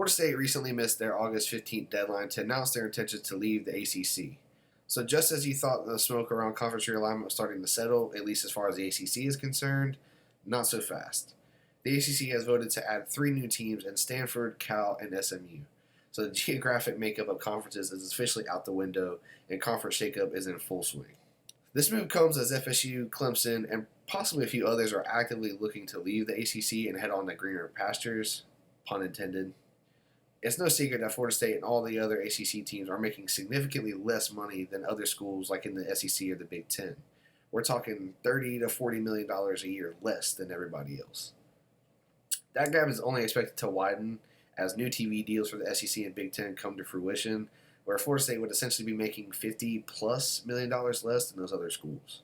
Florida State recently missed their August 15th deadline to announce their intention to leave the ACC. So just as you thought the smoke around conference realignment was starting to settle, at least as far as the ACC is concerned, not so fast. The ACC has voted to add 3 new teams in Stanford, Cal, and SMU. So the geographic makeup of conferences is officially out the window, and conference shakeup is in full swing. This move comes as FSU, Clemson, and possibly a few others are actively looking to leave the ACC and head on to greener pastures, pun intended. It's no secret that Florida State and all the other ACC teams are making significantly less money than other schools like in the SEC or the Big Ten. We're talking $30 to $40 million a year less than everybody else. That gap is only expected to widen as new TV deals for the SEC and Big Ten come to fruition, where Florida State would essentially be making $50+ million less than those other schools.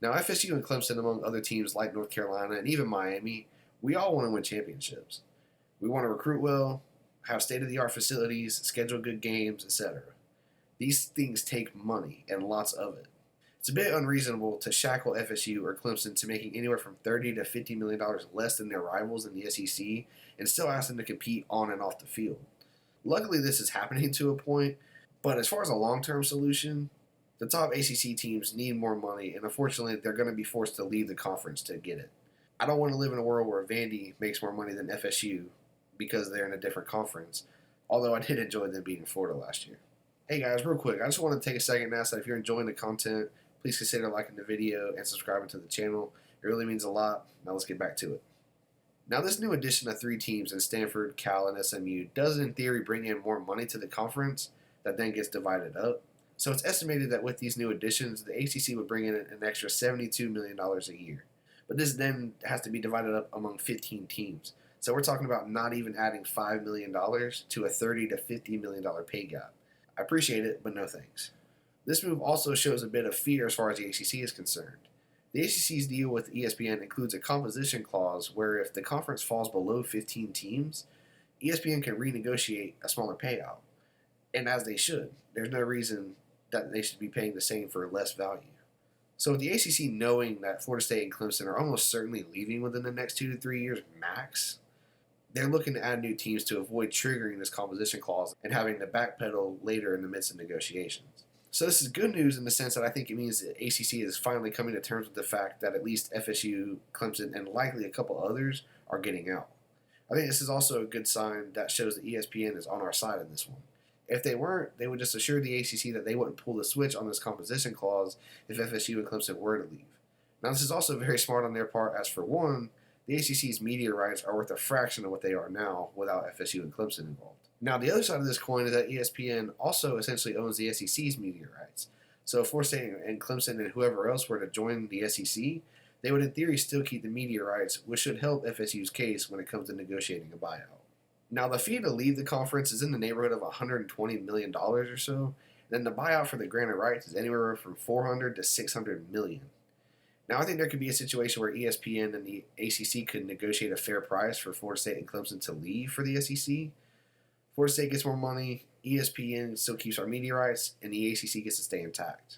Now, FSU and Clemson, among other teams like North Carolina and even Miami, we all want to win championships. We want to recruit well, have state-of-the-art facilities, schedule good games, etc. These things take money, and lots of it. It's a bit unreasonable to shackle FSU or Clemson to making anywhere from $30 to $50 million less than their rivals in the SEC and still ask them to compete on and off the field. Luckily, this is happening to a point, but as far as a long-term solution, the top ACC teams need more money, and unfortunately, they're going to be forced to leave the conference to get it. I don't want to live in a world where Vandy makes more money than FSU because they're in a different conference, although I did enjoy them beating Florida last year. Hey guys, real quick, I just want to take a second and ask that if you're enjoying the content, please consider liking the video and subscribing to the channel. It really means a lot. Now let's get back to it. Now this new addition of 3 teams in Stanford, Cal, and SMU does in theory bring in more money to the conference that then gets divided up. So it's estimated that with these new additions, the ACC would bring in an extra $72 million a year. But this then has to be divided up among 15 teams. So we're talking about not even adding $5 million to a $30 to $50 million pay gap. I appreciate it, but no thanks. This move also shows a bit of fear as far as the ACC is concerned. The ACC's deal with ESPN includes a composition clause where if the conference falls below 15 teams, ESPN can renegotiate a smaller payout. And as they should. There's no reason that they should be paying the same for less value. So with the ACC knowing that Florida State and Clemson are almost certainly leaving within the next 2 to 3 years max, they're looking to add new teams to avoid triggering this composition clause and having to backpedal later in the midst of negotiations. So this is good news in the sense that I think it means that ACC is finally coming to terms with the fact that at least FSU, Clemson, and likely a couple others are getting out. I think this is also a good sign that shows that ESPN is on our side in this one. If they weren't, they would just assure the ACC that they wouldn't pull the switch on this composition clause if FSU and Clemson were to leave. Now this is also very smart on their part as for one, the ACC's media rights are worth a fraction of what they are now without FSU and Clemson involved. Now, the other side of this coin is that ESPN also essentially owns the SEC's media rights. So if Florida State and Clemson and whoever else were to join the SEC, they would in theory still keep the media rights, which should help FSU's case when it comes to negotiating a buyout. Now, the fee to leave the conference is in the neighborhood of $120 million or so, and then the buyout for the granted rights is anywhere from $400 to $600 million. Now, I think there could be a situation where ESPN and the ACC could negotiate a fair price for Florida State and Clemson to leave for the SEC. Florida State gets more money, ESPN still keeps our media rights, and the ACC gets to stay intact.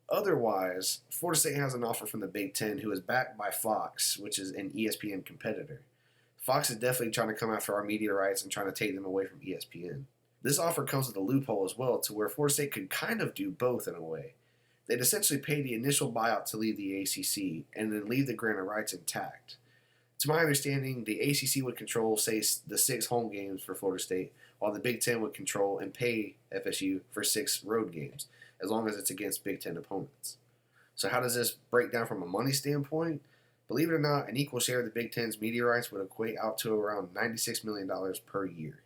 Otherwise, Florida State has an offer from the Big Ten, who is backed by Fox, which is an ESPN competitor. Fox is definitely trying to come after our media rights and trying to take them away from ESPN. This offer comes with a loophole as well, to where Florida State could kind of do both in a way. They'd essentially pay the initial buyout to leave the ACC and then leave the granted rights intact. To my understanding, the ACC would control, say, the 6 home games for Florida State, while the Big Ten would control and pay FSU for 6 road games, as long as it's against Big Ten opponents. So how does this break down from a money standpoint? Believe it or not, an equal share of the Big Ten's media rights would equate out to around $96 million per year.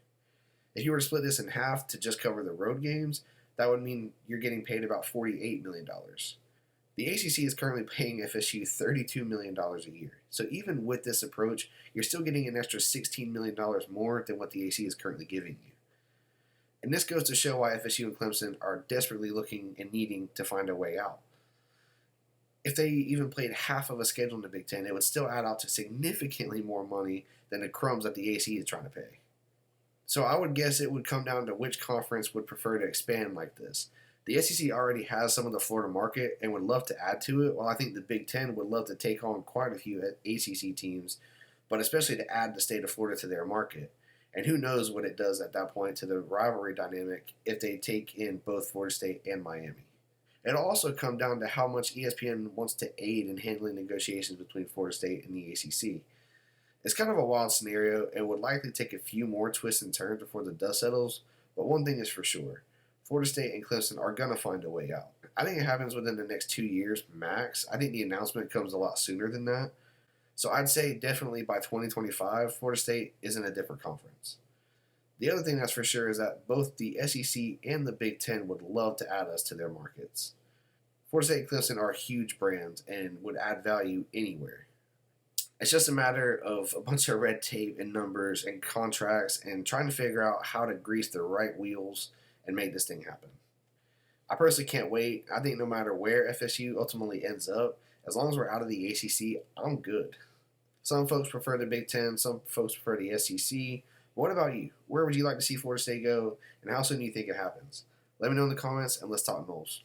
If you were to split this in half to just cover the road games, that would mean you're getting paid about $48 million. The ACC is currently paying FSU $32 million a year. So even with this approach, you're still getting an extra $16 million more than what the ACC is currently giving you. And this goes to show why FSU and Clemson are desperately looking and needing to find a way out. If they even played half of a schedule in the Big Ten, it would still add out to significantly more money than the crumbs that the ACC is trying to pay. So I would guess it would come down to which conference would prefer to expand like this. The SEC already has some of the Florida market and would love to add to it, while I think the Big Ten would love to take on quite a few ACC teams, but especially to add the state of Florida to their market. And who knows what it does at that point to the rivalry dynamic if they take in both Florida State and Miami. It'll also come down to how much ESPN wants to aid in handling negotiations between Florida State and the ACC. It's kind of a wild scenario and would likely take a few more twists and turns before the dust settles, but one thing is for sure: Florida State and Clemson are going to find a way out. I think it happens within the next 2 years max. I think the announcement comes a lot sooner than that. So I'd say definitely by 2025, Florida State is in a different conference. The other thing that's for sure is that both the SEC and the Big Ten would love to add us to their markets. Florida State and Clemson are huge brands and would add value anywhere. It's just a matter of a bunch of red tape and numbers and contracts and trying to figure out how to grease the right wheels and make this thing happen. I personally can't wait. I think no matter where FSU ultimately ends up, as long as we're out of the ACC, I'm good. Some folks prefer the Big Ten, some folks prefer the SEC. What about you? Where would you like to see Florida State go, and how soon do you think it happens? Let me know in the comments, and let's talk Noles.